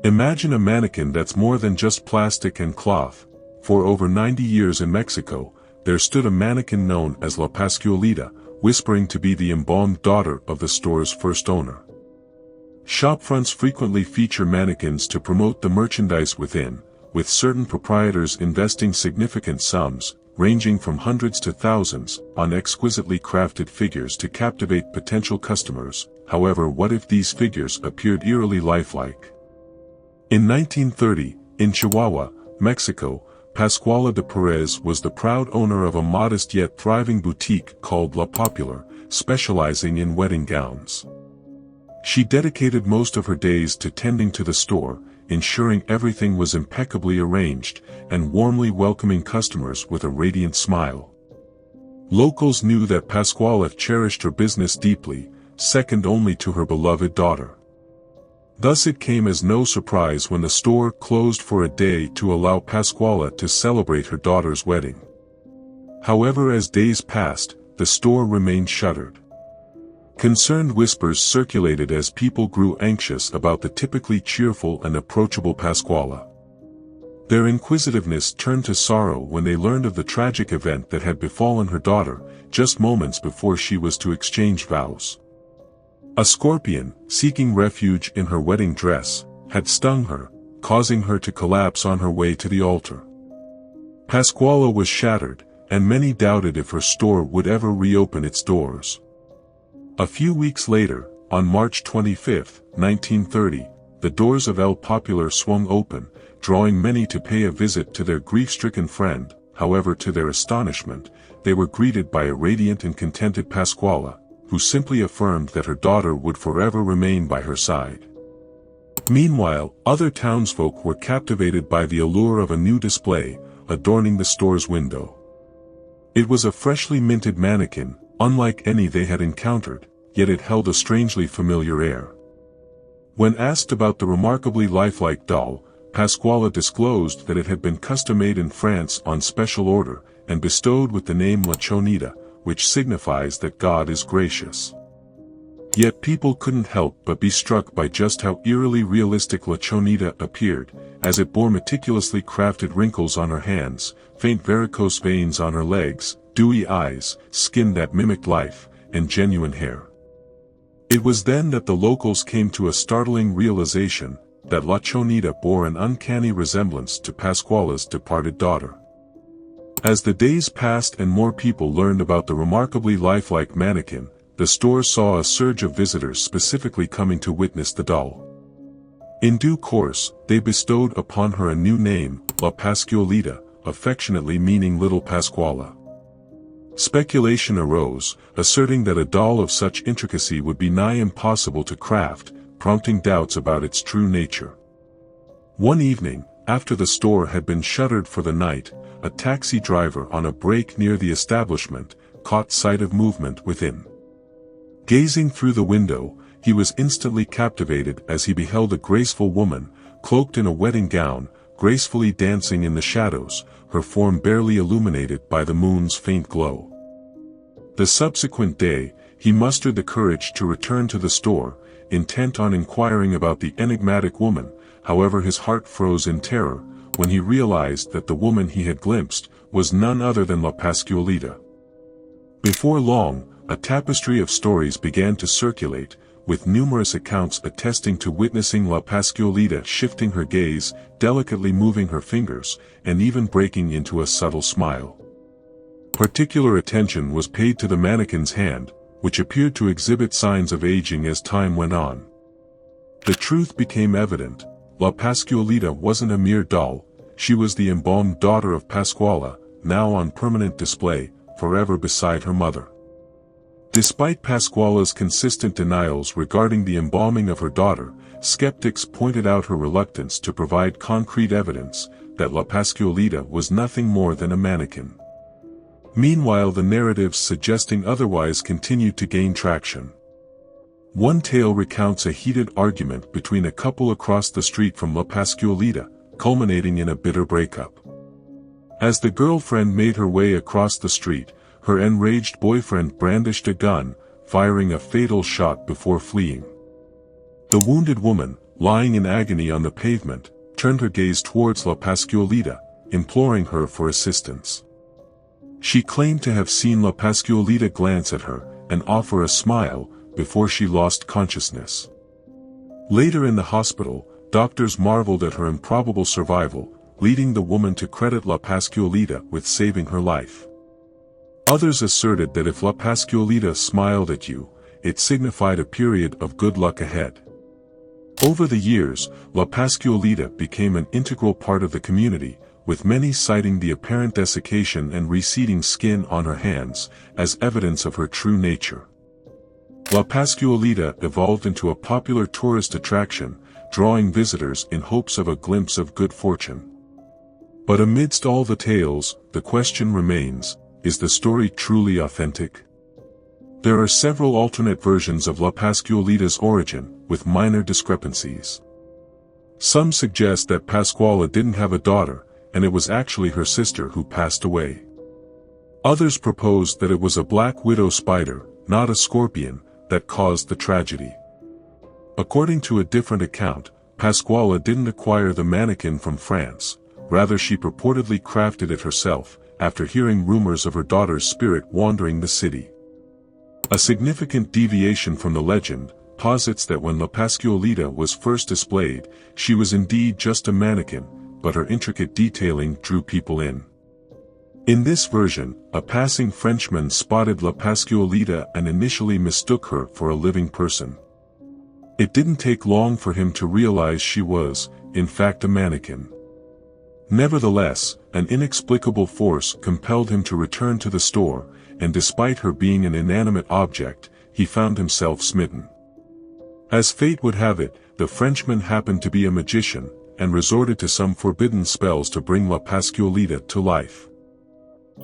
Imagine a mannequin that's more than just plastic and cloth. For over 90 years in Mexico, there stood a mannequin known as La Pascualita, whispering to be the embalmed daughter of the store's first owner. Shopfronts frequently feature mannequins to promote the merchandise within, with certain proprietors investing significant sums, ranging from hundreds to thousands, on exquisitely crafted figures to captivate potential customers. However, what if these figures appeared eerily lifelike? In 1930, in Chihuahua, Mexico, Pascuala de Perez was the proud owner of a modest yet thriving boutique called La Popular, specializing in wedding gowns. She dedicated most of her days to tending to the store, ensuring everything was impeccably arranged, and warmly welcoming customers with a radiant smile. Locals knew that Pascuala cherished her business deeply, second only to her beloved daughter. Thus it came as no surprise when the store closed for a day to allow Pascuala to celebrate her daughter's wedding. However, as days passed, the store remained shuttered. Concerned whispers circulated as people grew anxious about the typically cheerful and approachable Pascuala. Their inquisitiveness turned to sorrow when they learned of the tragic event that had befallen her daughter, just moments before she was to exchange vows. A scorpion, seeking refuge in her wedding dress, had stung her, causing her to collapse on her way to the altar. Pascuala was shattered, and many doubted if her store would ever reopen its doors. A few weeks later, on March 25, 1930, the doors of El Popular swung open, drawing many to pay a visit to their grief-stricken friend. However, to their astonishment, they were greeted by a radiant and contented Pascuala, who simply affirmed that her daughter would forever remain by her side. Meanwhile, other townsfolk were captivated by the allure of a new display, adorning the store's window. It was a freshly minted mannequin, unlike any they had encountered, yet it held a strangely familiar air. When asked about the remarkably lifelike doll, Pascuala disclosed that it had been custom-made in France on special order, and bestowed with the name La Chonita, which signifies that God is gracious. Yet people couldn't help but be struck by just how eerily realistic La Chonita appeared, as it bore meticulously crafted wrinkles on her hands, faint varicose veins on her legs, dewy eyes, skin that mimicked life, and genuine hair. It was then that the locals came to a startling realization, that La Chonita bore an uncanny resemblance to Pascuala's departed daughter. As the days passed and more people learned about the remarkably lifelike mannequin, the store saw a surge of visitors specifically coming to witness the doll. In due course, they bestowed upon her a new name, La Pascualita, affectionately meaning Little Pascuala. Speculation arose, asserting that a doll of such intricacy would be nigh impossible to craft, prompting doubts about its true nature. One evening, after the store had been shuttered for the night, a taxi driver on a break near the establishment caught sight of movement within. Gazing through the window, he was instantly captivated as he beheld a graceful woman, cloaked in a wedding gown, gracefully dancing in the shadows, her form barely illuminated by the moon's faint glow. The subsequent day, he mustered the courage to return to the store, intent on inquiring about the enigmatic woman. However, his heart froze in terror when he realized that the woman he had glimpsed was none other than La Pascualita. Before long, a tapestry of stories began to circulate, with numerous accounts attesting to witnessing La Pascualita shifting her gaze, delicately moving her fingers, and even breaking into a subtle smile. Particular attention was paid to the mannequin's hand, which appeared to exhibit signs of aging as time went on. The truth became evident. La Pascualita wasn't a mere doll, she was the embalmed daughter of Pascuala, now on permanent display, forever beside her mother. Despite Pascuala's consistent denials regarding the embalming of her daughter, skeptics pointed out her reluctance to provide concrete evidence that La Pascualita was nothing more than a mannequin. Meanwhile, the narratives suggesting otherwise continued to gain traction. One tale recounts a heated argument between a couple across the street from La Pascualita, culminating in a bitter breakup. As the girlfriend made her way across the street, her enraged boyfriend brandished a gun, firing a fatal shot before fleeing. The wounded woman, lying in agony on the pavement, turned her gaze towards La Pascualita, imploring her for assistance. She claimed to have seen La Pascualita glance at her and offer a smile before she lost consciousness. Later in the hospital, doctors marveled at her improbable survival, leading the woman to credit La Pascualita with saving her life. Others asserted that if La Pascualita smiled at you, it signified a period of good luck ahead. Over the years, La Pascualita became an integral part of the community, with many citing the apparent desiccation and receding skin on her hands as evidence of her true nature. La Pascualita evolved into a popular tourist attraction, drawing visitors in hopes of a glimpse of good fortune. But amidst all the tales, the question remains, is the story truly authentic? There are several alternate versions of La Pascualita's origin, with minor discrepancies. Some suggest that Pascuala didn't have a daughter, and it was actually her sister who passed away. Others propose that it was a black widow spider, not a scorpion, that caused the tragedy. According to a different account, Pascuala didn't acquire the mannequin from France, rather she purportedly crafted it herself, after hearing rumors of her daughter's spirit wandering the city. A significant deviation from the legend posits that when La Pascualita was first displayed, she was indeed just a mannequin, but her intricate detailing drew people in. In this version, a passing Frenchman spotted La Pascualita and initially mistook her for a living person. It didn't take long for him to realize she was, in fact, a mannequin. Nevertheless, an inexplicable force compelled him to return to the store, and despite her being an inanimate object, he found himself smitten. As fate would have it, the Frenchman happened to be a magician, and resorted to some forbidden spells to bring La Pascualita to life.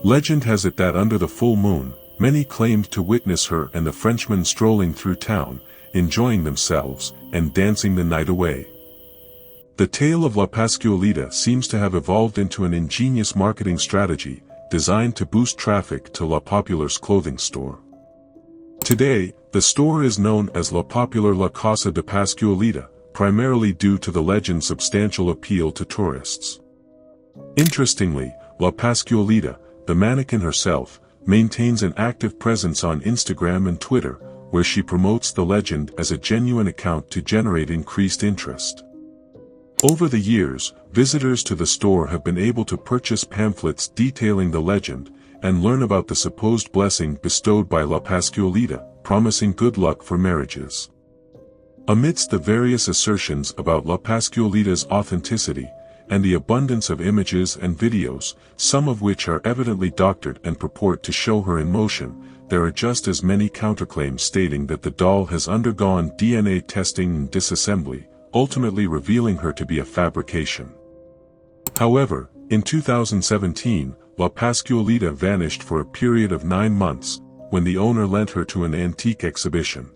Legend has it that under the full moon, many claimed to witness her and the Frenchman strolling through town, enjoying themselves, and dancing the night away. The tale of La Pascualita seems to have evolved into an ingenious marketing strategy, designed to boost traffic to La Popular's clothing store. Today, the store is known as La Popular La Casa de Pascualita, primarily due to the legend's substantial appeal to tourists. Interestingly, La Pascualita, the mannequin herself, maintains an active presence on Instagram and Twitter, where she promotes the legend as a genuine account to generate increased interest. Over the years, visitors to the store have been able to purchase pamphlets detailing the legend, and learn about the supposed blessing bestowed by La Pascualita, promising good luck for marriages. Amidst the various assertions about La Pascualita's authenticity, and the abundance of images and videos, some of which are evidently doctored and purport to show her in motion, there are just as many counterclaims stating that the doll has undergone DNA testing and disassembly, ultimately revealing her to be a fabrication. However, in 2017, La Pascualita vanished for a period of 9 months, when the owner lent her to an antique exhibition.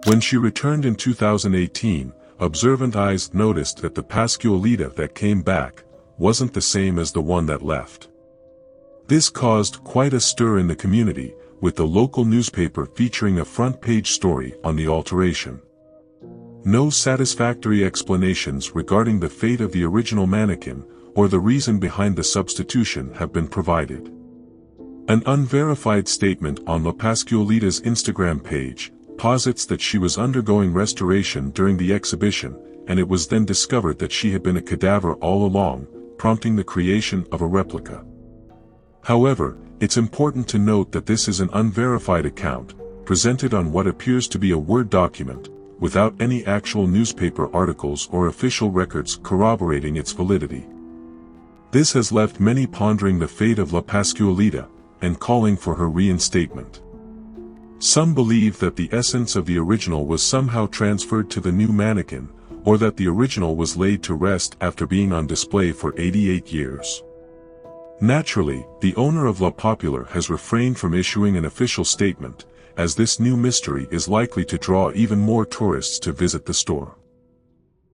When she returned in 2018, observant eyes noticed that the Pascualita that came back wasn't the same as the one that left. This caused quite a stir in the community, with the local newspaper featuring a front-page story on the alteration. No satisfactory explanations regarding the fate of the original mannequin, or the reason behind the substitution have been provided. An unverified statement on La Pascualita's Instagram page posits that she was undergoing restoration during the exhibition, and it was then discovered that she had been a cadaver all along, prompting the creation of a replica. However, it's important to note that this is an unverified account, presented on what appears to be a Word document, without any actual newspaper articles or official records corroborating its validity. This has left many pondering the fate of La Pascualita, and calling for her reinstatement. Some believe that the essence of the original was somehow transferred to the new mannequin, or that the original was laid to rest after being on display for 88 years. Naturally, the owner of La Popular has refrained from issuing an official statement, as this new mystery is likely to draw even more tourists to visit the store.